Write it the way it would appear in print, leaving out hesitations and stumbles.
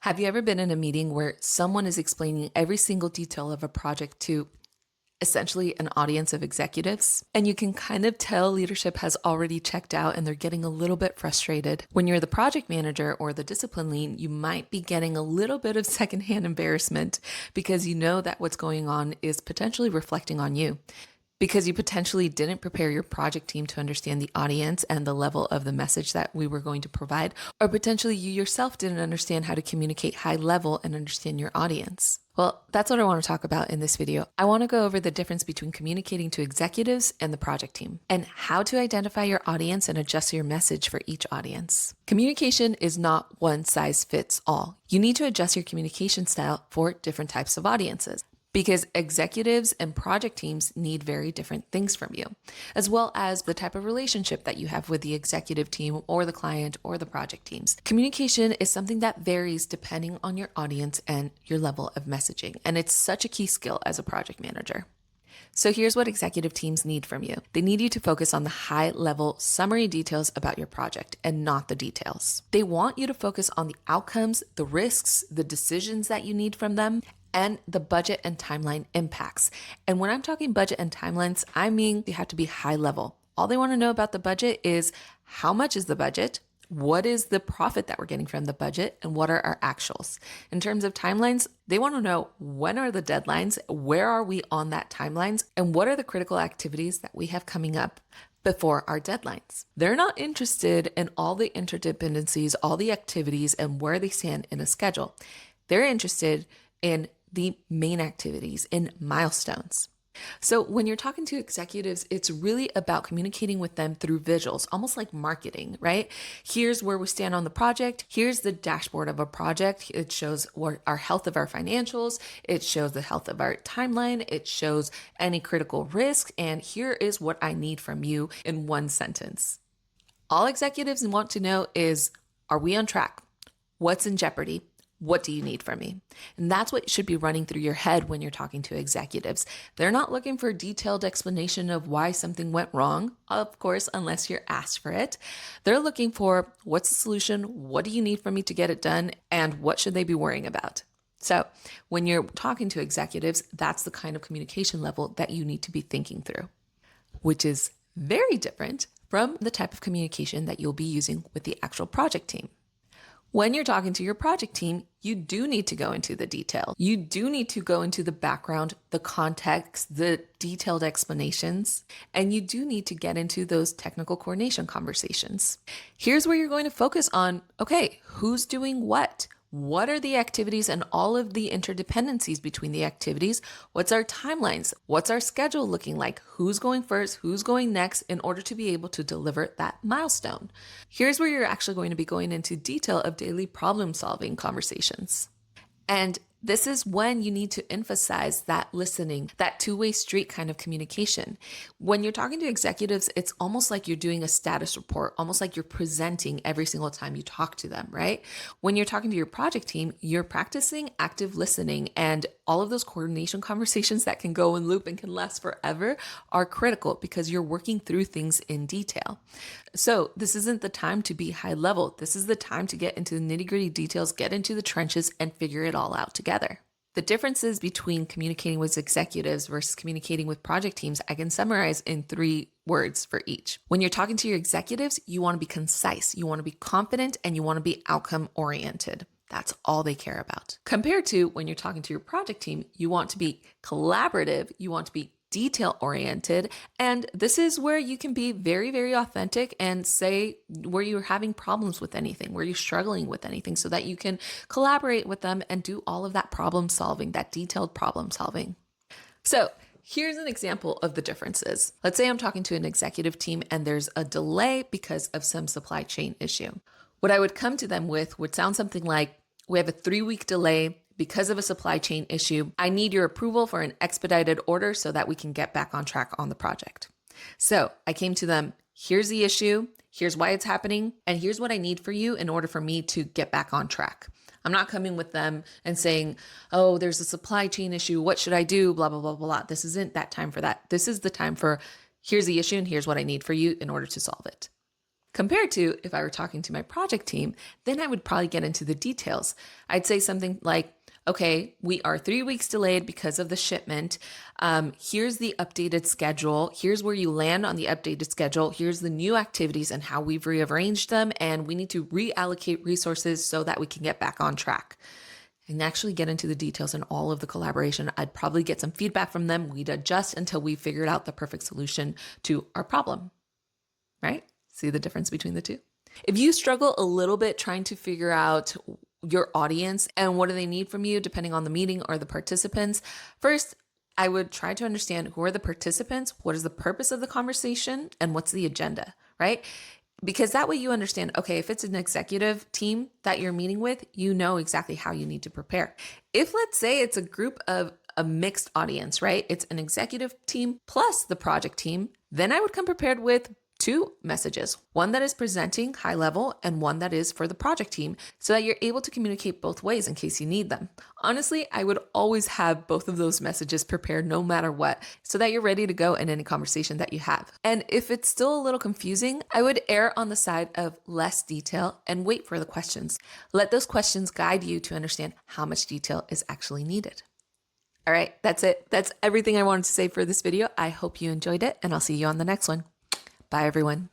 Have you ever been in a meeting where someone is explaining every single detail of a project to essentially an audience of executives? And you can kind of tell leadership has already checked out and they're getting a little bit frustrated. When you're the project manager or the discipline lead, you might be getting a little bit of secondhand embarrassment because you know that what's going on is potentially reflecting on you, because you potentially didn't prepare your project team to understand the audience and the level of the message that we were going to provide, or potentially you yourself didn't understand how to communicate high level and understand your audience. Well, that's what I want to talk about in this video. I want to go over the difference between communicating to executives and the project team, and how to identify your audience and adjust your message for each audience. Communication is not one size fits all. You need to adjust your communication style for different types of audiences, because executives and project teams need very different things from you, as well as the type of relationship that you have with the executive team or the client or the project teams. Communication is something that varies depending on your audience and your level of messaging, and it's such a key skill as a project manager. So here's what executive teams need from you. They need you to focus on the high-level summary details about your project and not the details. They want you to focus on the outcomes, the risks, the decisions that you need from them, and the budget and timeline impacts. And when I'm talking budget and timelines, I mean they have to be high level. All they want to know about the budget is how much is the budget, what is the profit that we're getting from the budget, and what are our actuals. In terms of timelines, they want to know when are the deadlines, where are we on that timelines, and what are the critical activities that we have coming up before our deadlines. They're not interested in all the interdependencies, all the activities, and where they stand in a schedule. They're interested in the main activities, in milestones. So when you're talking to executives, it's really about communicating with them through visuals, almost like marketing, right? Here's where we stand on the project. Here's the dashboard of a project. It shows our health of our financials. It shows the health of our timeline. It shows any critical risk. And here is what I need from you in one sentence. All executives want to know is, are we on track? What's in jeopardy? What do you need from me? And that's what should be running through your head when you're talking to executives. They're not looking for a detailed explanation of why something went wrong, of course, unless you're asked for it. They're looking for, what's the solution? What do you need from me to get it done? And what should they be worrying about? So when you're talking to executives, that's the kind of communication level that you need to be thinking through, which is very different from the type of communication that you'll be using with the actual project team. When you're talking to your project team, you do need to go into the detail. You do need to go into the background, the context, the detailed explanations, and you do need to get into those technical coordination conversations. Here's where you're going to focus on, okay, who's doing what? What are the activities and all of the interdependencies between the activities? What's our timelines? What's our schedule looking like? Who's going first? Who's going next in order to be able to deliver that milestone? Here's where you're actually going to be going into detail of daily problem solving conversations. And this is when you need to emphasize that listening, that two-way street kind of communication. When you're talking to executives, it's almost like you're doing a status report, almost like you're presenting every single time you talk to them, right? When you're talking to your project team, you're practicing active listening, and all of those coordination conversations that can go in loop and can last forever are critical because you're working through things in detail. So this isn't the time to be high level. This is the time to get into the nitty-gritty details, get into the trenches, and figure it all out together. The differences between communicating with executives versus communicating with project teams, I can summarize in 3 words for each. When you're talking to your executives, you want to be concise, you want to be confident, and you want to be outcome oriented. That's all they care about. Compared to when you're talking to your project team, you want to be collaborative, you want to be detail oriented. And this is where you can be very, very authentic and say where you're having problems with anything, where you're struggling with anything, so that you can collaborate with them and do all of that problem solving, that detailed problem solving. So here's an example of the differerences. Let's say I'm talking to an executive team and there's a delay because of some supply chain issue. What I would come to them with would sound something like, we have a 3-week delay because of a supply chain issue. I need your approval for an expedited order so that we can get back on track on the project. So I came to them, here's the issue, here's why it's happening, and here's what I need for you in order for me to get back on track. I'm not coming with them and saying, oh, there's a supply chain issue, what should I do, blah, blah, blah, blah, blah. This isn't that time for that. This is the time for, here's the issue and here's what I need for you in order to solve it. Compared to if I were talking to my project team, then I would probably get into the details. I'd say something like, okay, we are 3 weeks delayed because of the shipment. Here's the updated schedule. Here's where you land on the updated schedule. Here's the new activities and how we've rearranged them. And we need to reallocate resources so that we can get back on track and actually get into the details and all of the collaboration. I'd probably get some feedback from them. We'd adjust until we figured out the perfect solution to our problem, right? See the difference between the two? If you struggle a little bit trying to figure out your audience and what do they need from you, depending on the meeting or the participants, first, I would try to understand who are the participants, what is the purpose of the conversation, and what's the agenda, right? Because that way you understand, okay, if it's an executive team that you're meeting with, you know exactly how you need to prepare. If let's say it's a group of a mixed audience, right? It's an executive team plus the project team, then I would come prepared with 2 messages, one that is presenting high level and one that is for the project team so that you're able to communicate both ways in case you need them. Honestly, I would always have both of those messages prepared no matter what so that you're ready to go in any conversation that you have. And if it's still a little confusing, I would err on the side of less detail and wait for the questions. Let those questions guide you to understand how much detail is actually needed. All right, that's it. That's everything I wanted to say for this video. I hope you enjoyed it and I'll see you on the next one. Bye, everyone.